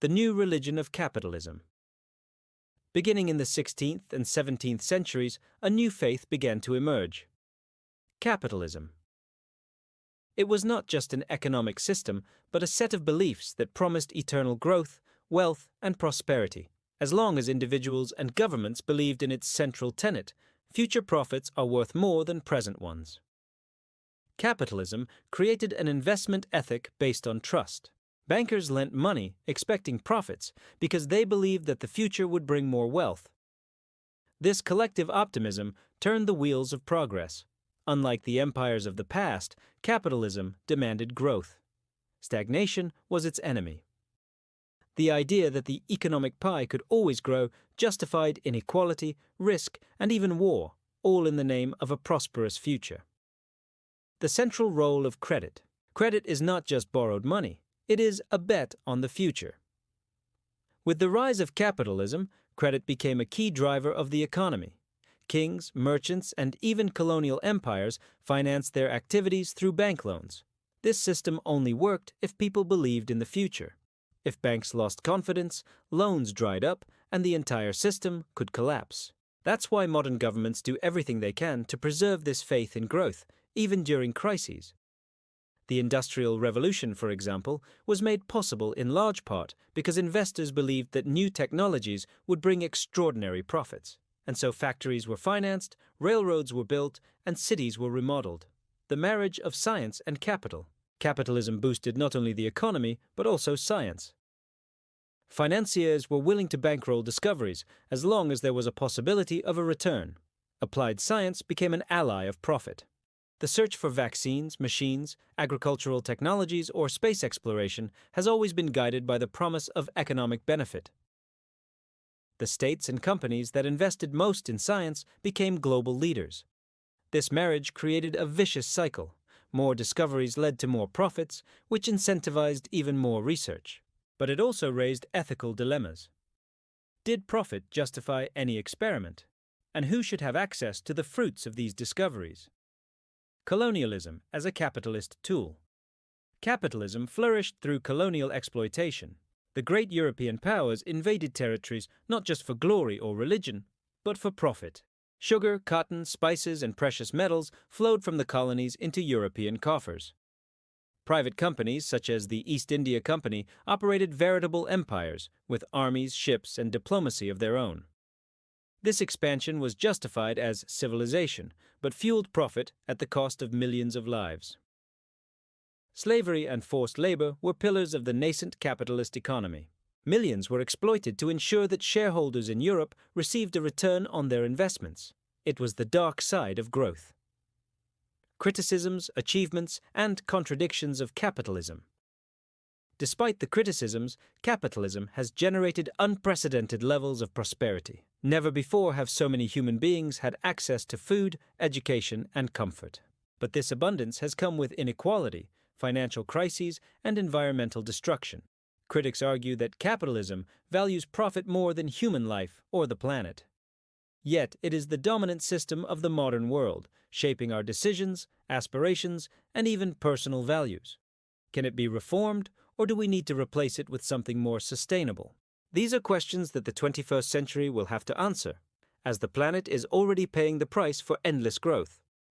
the new religion of capitalism. Beginning in the 16th and 17th centuries, a new faith began to emerge: capitalism. It was not just an economic system, but a set of beliefs that promised eternal growth, wealth, and prosperity. As long as individuals and governments believed in its central tenet, future profits are worth more than present ones. Capitalism created an investment ethic based on trust. Bankers lent money expecting profits because they believed that the future would bring more wealth. This collective optimism turned the wheels of progress. Unlike the empires of the past, capitalism demanded growth. Stagnation was its enemy. The idea that the economic pie could always grow justified inequality, risk, and even war, all in the name of a prosperous future. The central role of credit. Credit is not just borrowed money, it is a bet on the future. With the rise of capitalism, credit became a key driver of the economy. Kings, merchants, and even colonial empires financed their activities through bank loans. This system only worked if people believed in the future. If banks lost confidence, loans dried up, and the entire system could collapse. That's why modern governments do everything they can to preserve this faith in growth, even during crises. The Industrial Revolution, for example, was made possible in large part because investors believed that new technologies would bring extraordinary profits. And so factories were financed, railroads were built, and cities were remodeled. The marriage of science and capital. Capitalism boosted not only the economy, but also science. Financiers were willing to bankroll discoveries as long as there was a possibility of a return. Applied science became an ally of profit. The search for vaccines, machines, agricultural technologies, or space exploration has always been guided by the promise of economic benefit. The states and companies that invested most in science became global leaders. This marriage created a vicious cycle. More discoveries led to more profits, which incentivized even more research. But it also raised ethical dilemmas. Did profit justify any experiment? And who should have access to the fruits of these discoveries? Colonialism as a capitalist tool. Capitalism flourished through colonial exploitation. The great European powers invaded territories not just for glory or religion, but for profit. Sugar, cotton, spices, and precious metals flowed from the colonies into European coffers. Private companies, such as the East India Company, operated veritable empires, with armies, ships, and diplomacy of their own. This expansion was justified as civilization, but fueled profit at the cost of millions of lives. Slavery and forced labor were pillars of the nascent capitalist economy. Millions were exploited to ensure that shareholders in Europe received a return on their investments. It was the dark side of growth. Criticisms, achievements, and contradictions of capitalism. Despite the criticisms, capitalism has generated unprecedented levels of prosperity. Never before have so many human beings had access to food, education, and comfort. But this abundance has come with inequality, financial crises, and environmental destruction. Critics argue that capitalism values profit more than human life or the planet. Yet it is the dominant system of the modern world, shaping our decisions, aspirations, and even personal values. Can it be reformed, or do we need to replace it with something more sustainable? These are questions that the 21st century will have to answer, as the planet is already paying the price for endless growth.